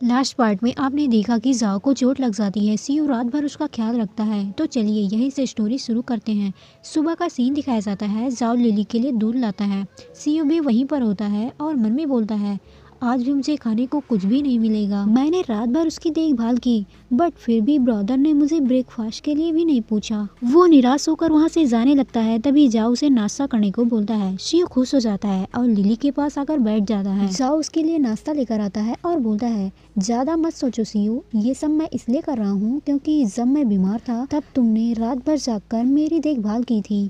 Last part में आपने देखा कि जाओ को चोट लग जाती है। सीयू रात भर उसका ख्याल रखता है। तो चलिए यहीं से स्टोरी शुरू करते हैं। सुबह का सीन दिखाया जाता है। जाओ लिली के लिए दूध लाता है। सीयू भी वहीं पर होता है और मन में बोलता है, आज भी मुझे खाने को कुछ भी नहीं मिलेगा। मैंने रात भर उसकी देखभाल की, बट फिर भी ब्रदर ने मुझे ब्रेकफास्ट के लिए भी नहीं पूछा। वो निराश होकर वहाँ से जाने लगता है। तभी जाओ उसे नाश्ता करने को बोलता है। शियो खुश हो जाता है और लिली के पास आकर बैठ जाता है। जाओ उसके लिए नाश्ता लेकर आता है और बोलता है, ज्यादा मत सोचो सीयू, ये सब मैं इसलिए कर रहा हूँ क्योंकि जब मैं बीमार था तब तुमने रात भर जागकर मेरी देखभाल की थी।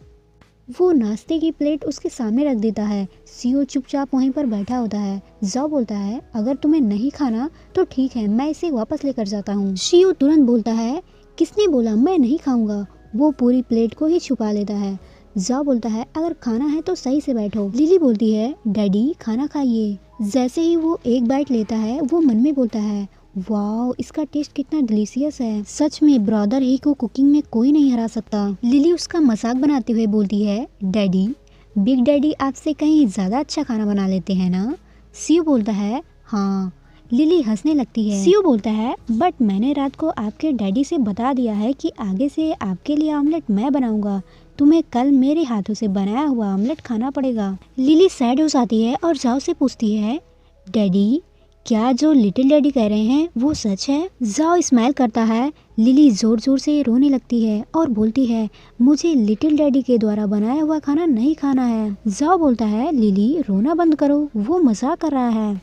वो नाश्ते की प्लेट उसके सामने रख देता है। सीओ चुपचाप वहीं पर बैठा होता है। जाओ बोलता है, अगर तुम्हें नहीं खाना तो ठीक है, मैं इसे वापस लेकर जाता हूँ। शियो तुरंत बोलता है, किसने बोला मैं नहीं खाऊंगा। वो पूरी प्लेट को ही छुपा लेता है। जाओ बोलता है, अगर खाना है तो सही से बैठो। लिली बोलती है, डैडी खाना खाइए। जैसे ही वो एक बाइट लेता है वो मन में बोलता है, वाओ इसका टेस्ट कितना डिलीशियस है। सच में ब्रदर ही को कुकिंग में कोई नहीं हरा सकता। लिली उसका मजाक बनाते हुए बोलती है, डैडी बिग डैडी आपसे कहीं ज्यादा अच्छा खाना बना लेते हैं ना। सीयू बोलता है, हाँ। लिली हंसने लगती है। सीयू बोलता है, बट मैंने रात को आपके डैडी से बता दिया है कि आगे से आपके लिए ऑमलेट मैं बनाऊंगा। तुम्हें कल मेरे हाथों से बनाया हुआ ऑमलेट खाना पड़ेगा। लिली सैड हो जाती है और जाओ से पूछती है, डैडी क्या जो लिटिल डैडी कह रहे हैं वो सच है। जाओ स्माइल करता है। लिली जोर जोर से रोने लगती है और बोलती है, मुझे लिटिल डैडी के द्वारा बनाया हुआ खाना नहीं खाना है। जाओ बोलता है, लिली रोना बंद करो, वो मजाक कर रहा है।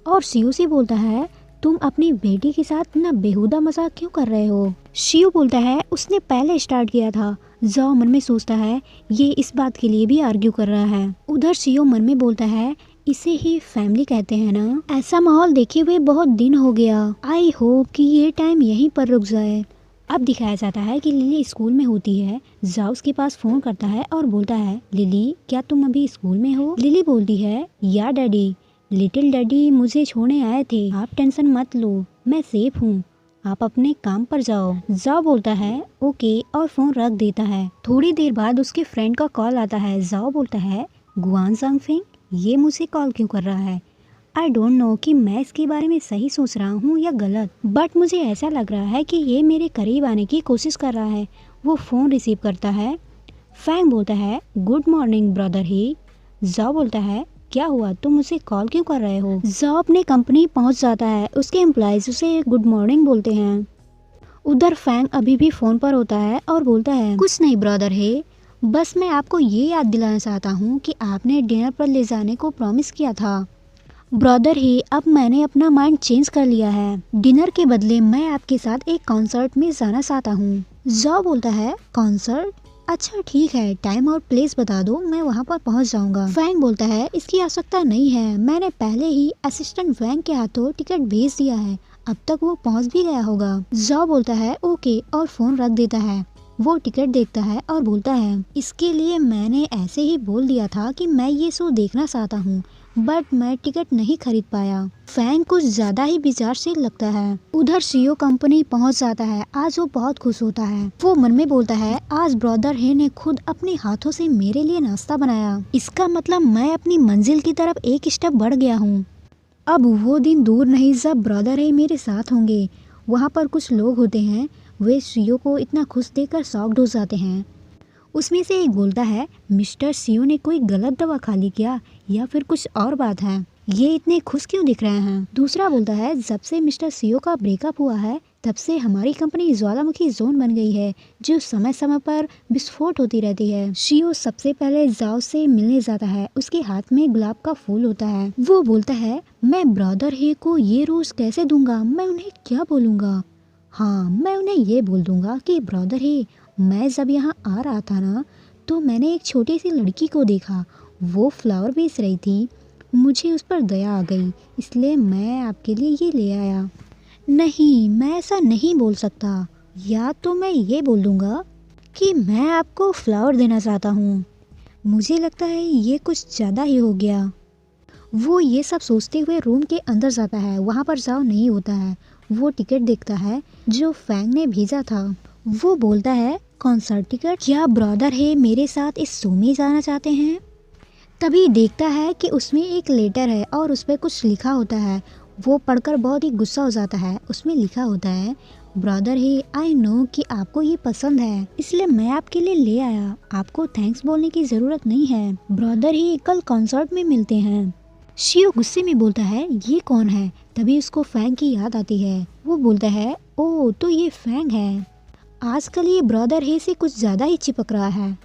और शियो से बोलता है, तुम अपनी बेटी के साथ इतना बेहुदा मजाक क्यों कर रहे हो। शियो बोलता है, उसने पहले स्टार्ट किया था। जाओ मन में सोचता है, ये इस बात के लिए भी आर्ग्यू कर रहा है। उधर शियो मन में बोलता है, इसे ही फैमिली कहते हैं ना। ऐसा माहौल देखे हुए बहुत दिन हो गया। आई होप कि ये टाइम यहीं पर रुक जाए। अब दिखाया जाता है कि लिली स्कूल में होती है। जाओ उसके पास फोन करता है और बोलता है, लिली क्या तुम अभी स्कूल में हो। लिली बोलती है, या डैडी, लिटिल डैडी मुझे छोड़ने आए थे। आप टेंशन मत लो, मैं सेफ हूँ, आप अपने काम पर जाओ। जाओ बोलता है, ओके, और फोन रख देता है। थोड़ी देर बाद उसके फ्रेंड का कॉल आता है। जाओ बोलता है, गुआन जांगफिंग ये मुझे कॉल क्यों कर रहा है। आई डोंट नो कि मैं इसके बारे में सही सोच रहा हूँ या गलत, बट मुझे ऐसा लग रहा है कि ये मेरे करीब आने की कोशिश कर रहा है। वो फ़ोन रिसीव करता है। फैंग बोलता है, गुड मॉर्निंग ब्रदर ही। जाओ बोलता है, क्या हुआ, तुम मुझे कॉल क्यों कर रहे हो। जाओ अपनी कंपनी पहुँच जाता है। उसके एम्प्लॉयज़ उसे गुड मॉर्निंग बोलते हैं। उधर फैंग अभी भी फ़ोन पर होता है और बोलता है, कुछ नहीं ब्रदर है, बस मैं आपको ये याद दिलाना चाहता हूँ कि आपने डिनर पर ले जाने को प्रॉमिस किया था। ब्रदर ही अब मैंने अपना माइंड चेंज कर लिया है। डिनर के बदले मैं आपके साथ एक कॉन्सर्ट में जाना चाहता हूँ। जाओ बोलता है, कॉन्सर्ट, अच्छा ठीक है, टाइम और प्लेस बता दो, मैं वहाँ पर पहुँच जाऊँगा। फैंग बोलता है, इसकी आवश्यकता नहीं है, मैंने पहले ही असिस्टेंट फैंग के हाथों टिकट भेज दिया है, अब तक वो पहुँच भी गया होगा। जाओ बोलता है, ओके, और फोन रख देता है। वो टिकट देखता है और बोलता है, इसके लिए मैंने ऐसे ही बोल दिया था कि मैं ये शो देखना चाहता हूँ, बट मैं टिकट नहीं खरीद पाया। फैंग कुछ ज्यादा ही विचार से लगता है। उधर शियो कंपनी पहुँच जाता है। आज वो बहुत खुश होता है। वो मन में बोलता है, आज ब्रदर हे ने खुद अपने हाथों से मेरे लिए नाश्ता बनाया, इसका मतलब मैं अपनी मंजिल की तरफ एक स्टेप बढ़ गया हूँ। अब वो दिन दूर नहीं जब ब्रदर हे मेरे साथ होंगे। वहाँ पर कुछ लोग होते हैं, वे शियो को इतना खुश देखकर शॉक्ड हो जाते हैं। उसमें से एक बोलता है, मिस्टर शियो ने कोई गलत दवा खा ली क्या, या फिर कुछ और बात है, ये इतने खुश क्यों दिख रहे हैं। दूसरा बोलता है, जब से मिस्टर शियो का ब्रेकअप हुआ है तब से हमारी कंपनी ज्वालामुखी जोन बन गई है, जो समय समय पर विस्फोट होती रहती है। शियो सबसे पहले जाओ से मिलने जाता है। उसके हाथ में गुलाब का फूल होता है। वो बोलता है, मैं ब्रदर हे को ये रोज कैसे दूंगा, मैं उन्हें क्या बोलूँगा। हाँ, मैं उन्हें ये बोल दूंगा कि ब्रदर ही, मैं जब यहाँ आ रहा था ना तो मैंने एक छोटी सी लड़की को देखा, वो फ्लावर बेच रही थी, मुझे उस पर दया आ गई, इसलिए मैं आपके लिए ये ले आया। नहीं, मैं ऐसा नहीं बोल सकता। या तो मैं ये बोल दूंगा कि मैं आपको फ्लावर देना चाहता हूँ। मुझे लगता है ये कुछ ज़्यादा ही हो गया। वो ये सब सोचते हुए रूम के अंदर जाता है। वहाँ पर जाओ नहीं होता है। वो टिकट देखता है जो फैंग ने भेजा था। वो बोलता है, कॉन्सर्ट टिकट, क्या ब्रदर है मेरे साथ इस शो में जाना चाहते हैं। तभी देखता है कि उसमें एक लेटर है और उस पर कुछ लिखा होता है। वो पढ़कर बहुत ही गुस्सा हो जाता है। उसमें लिखा होता है, ब्रदर ही आई नो कि आपको ये पसंद है, इसलिए मैं आपके लिए ले आया। आपको थैंक्स बोलने की जरूरत नहीं है। ब्रदर ही कल कॉन्सर्ट में मिलते हैं। शियो गुस्से में बोलता है, ये कौन है? तभी उसको फैंग की याद आती है। वो बोलता है, ओह तो ये फैंग है। आजकल ये ब्रदर हे से कुछ ज्यादा ही चिपक रहा है।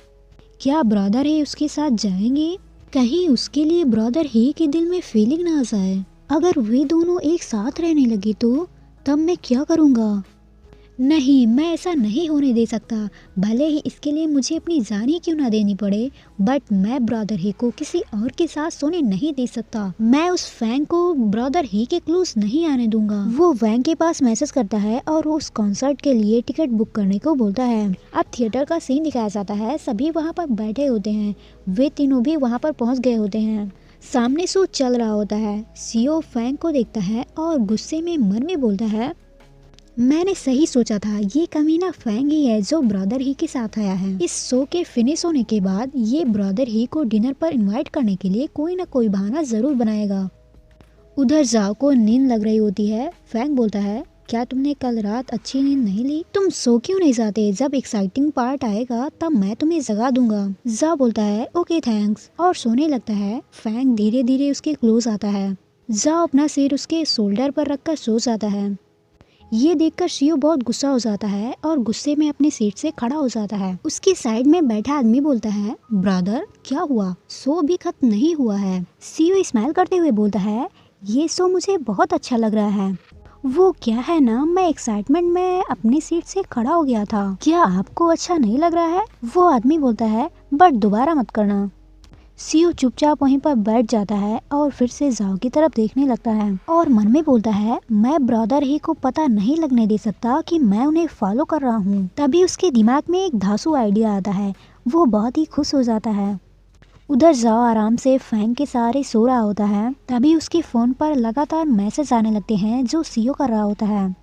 क्या ब्रदर हे उसके साथ जाएंगे? कहीं उसके लिए ब्रदर हे के दिल में फीलिंग ना आ जाए। अगर वे दोनों एक साथ रहने लगे तो तब मैं क्या करूँगा? नहीं, मैं ऐसा नहीं होने दे सकता। भले ही इसके लिए मुझे अपनी जान ही क्यों ना देनी पड़े, बट मैं ब्रदर ही को किसी और के साथ सोने नहीं दे सकता। मैं उस फैंग को ब्रदर ही के क्लोज नहीं आने दूंगा। वो वैंग के पास मैसेज करता है और उस कॉन्सर्ट के लिए टिकट बुक करने को बोलता है। अब थिएटर का सीन दिखाया जाता है। सभी वहाँ पर बैठे होते हैं। वे तीनों भी वहाँ पर पहुँच गए होते हैं। सामने शो चल रहा होता है। सीओ फैंग को देखता है और गुस्से में मन में बोलता है, मैंने सही सोचा था, ये कमीना फैंग ही है जो ब्रदर ही के साथ आया है। इस शो के फिनिश होने के बाद ये ब्रदर ही को डिनर पर इनवाइट करने के लिए कोई ना कोई बहाना जरूर बनाएगा। उधर जाओ को नींद लग रही होती है। फैंग बोलता है, क्या तुमने कल रात अच्छी नींद नहीं ली? तुम सो क्यों नहीं जाते? जब एक्साइटिंग पार्ट आएगा तब मैं तुम्हें जगा दूंगा। जा बोलता है, ओके थैंक्स, और सोने लगता है। फैंग धीरे धीरे उसके क्लोज आता है। जा अपना सिर उसके शोल्डर पर रखकर सो जाता है। ये देखकर शियो बहुत गुस्सा हो जाता है और गुस्से में अपनी सीट से खड़ा हो जाता है। उसकी साइड में बैठा आदमी बोलता है, ब्रदर क्या हुआ? शो भी खत्म नहीं हुआ है। शियो स्माइल करते हुए बोलता है, ये शो मुझे बहुत अच्छा लग रहा है। वो क्या है ना, मैं एक्साइटमेंट में अपनी सीट से खड़ा हो गया था। क्या आपको अच्छा नहीं लग रहा है? वो आदमी बोलता है, बट दोबारा मत करना। सीओ चुपचाप वहीं पर बैठ जाता है और फिर से जाओ की तरफ देखने लगता है और मन में बोलता है, मैं ब्रदर ही को पता नहीं लगने दे सकता कि मैं उन्हें फॉलो कर रहा हूँ। तभी उसके दिमाग में एक धांसू आइडिया आता है। वो बहुत ही खुश हो जाता है। उधर जाओ आराम से फैंग के सहारे सो रहा होता है। तभी उसके फोन पर लगातार मैसेज आने लगते हैं जो सीओ कर रहा होता है।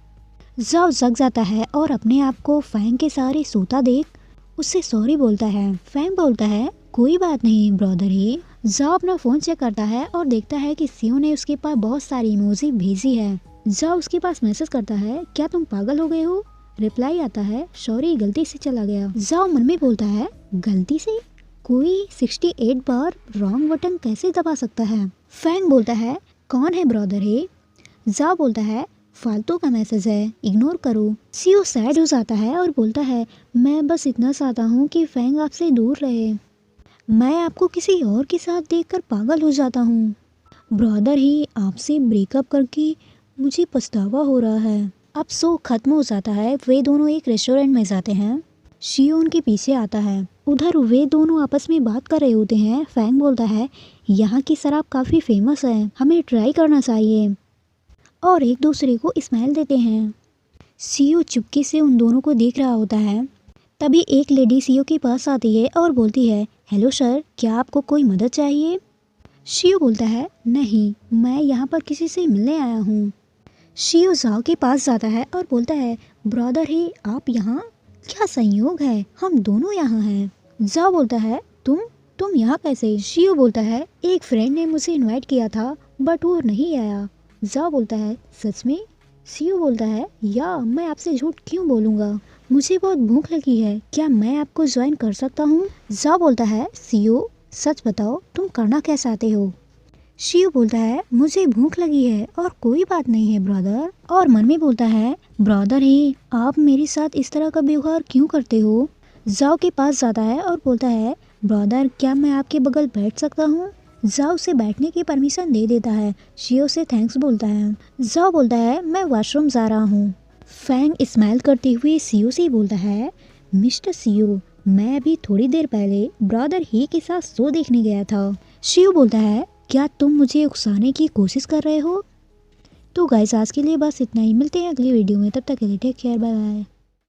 जाओ जग जाता है और अपने आप को फैंग के सहारे सोता देख उससे सॉरी बोलता है। फैंग बोलता है, कोई बात नहीं ब्रदर ही। जाओ अपना फोन चेक करता है और देखता है कि सीओ ने उसके पास बहुत सारी इमोजी भेजी है। जाओ उसके पास मैसेज करता है, क्या तुम पागल हो गए हो? रिप्लाई आता है, सॉरी गलती से चला गया। जाओ मन में बोलता है, गलती से? कोई 68 बार रॉन्ग बटन कैसे दबा सकता है? फैंग बोलता है, कौन है ब्रदर ही? जाओ बोलता है, फालतू का मैसेज है, इग्नोर करो। सीओ सैड हो जाता है और बोलता है, मैं बस इतना चाहता हूँ कि फैंग आपसे दूर रहे। मैं आपको किसी और के साथ देखकर पागल हो जाता हूँ। ब्रदर ही आपसे ब्रेकअप करके मुझे पछतावा हो रहा है। अब शो खत्म हो जाता है। वे दोनों एक रेस्टोरेंट में जाते हैं। शियो उनके पीछे आता है। उधर वे दोनों आपस में बात कर रहे होते हैं। फैंग बोलता है, यहाँ की शराब काफ़ी फेमस है, हमें ट्राई करना चाहिए, और एक दूसरे को स्माइल देते हैं। सीओ चुपके से उन दोनों को देख रहा होता है। तभी एक लेडी सीओ के पास आती है और बोलती है, हेलो सर, क्या आपको कोई मदद चाहिए? शियो बोलता है, नहीं, मैं यहाँ पर किसी से मिलने आया हूँ। शियो जाओ के पास जाता है और बोलता है, ब्रदर ही आप यहाँ? क्या संयोग है, हम दोनों यहाँ हैं। जाओ बोलता है, तुम यहाँ कैसे? शियो बोलता है, एक फ्रेंड ने मुझे इनवाइट किया था बट वो नहीं आया। जाओ बोलता है, सच में? सीओ बोलता है, या मैं आपसे झूठ क्यों बोलूँगा, मुझे बहुत भूख लगी है, क्या मैं आपको ज्वाइन कर सकता हूँ? जाओ बोलता है, सीओ सच बताओ तुम करना क्या चाहते हो? शियो बोलता है, मुझे भूख लगी है और कोई बात नहीं है ब्रदर। और मन में बोलता है, ब्रदर ही आप मेरे साथ इस तरह का व्यवहार क्यों करते हो? जाओ के पास जाता है और बोलता है, ब्रदर क्या मैं आपके बगल बैठ सकता हूँ? जाओ उसे बैठने की परमिशन दे देता है। शियो से थैंक्स बोलता है। जाओ बोलता है, मैं वॉशरूम जा रहा हूँ। फैंग स्माइल करते हुए सीओ से बोलता है, मिस्टर सीओ, मैं अभी थोड़ी देर पहले ब्रदर ही के साथ शो देखने गया था। शियो बोलता है, क्या तुम मुझे उकसाने की कोशिश कर रहे हो? तो गाइस आज के लिए बस इतना ही। मिलते हैं अगली वीडियो में, तब तक के लिए टेक केयर, बाय बाय।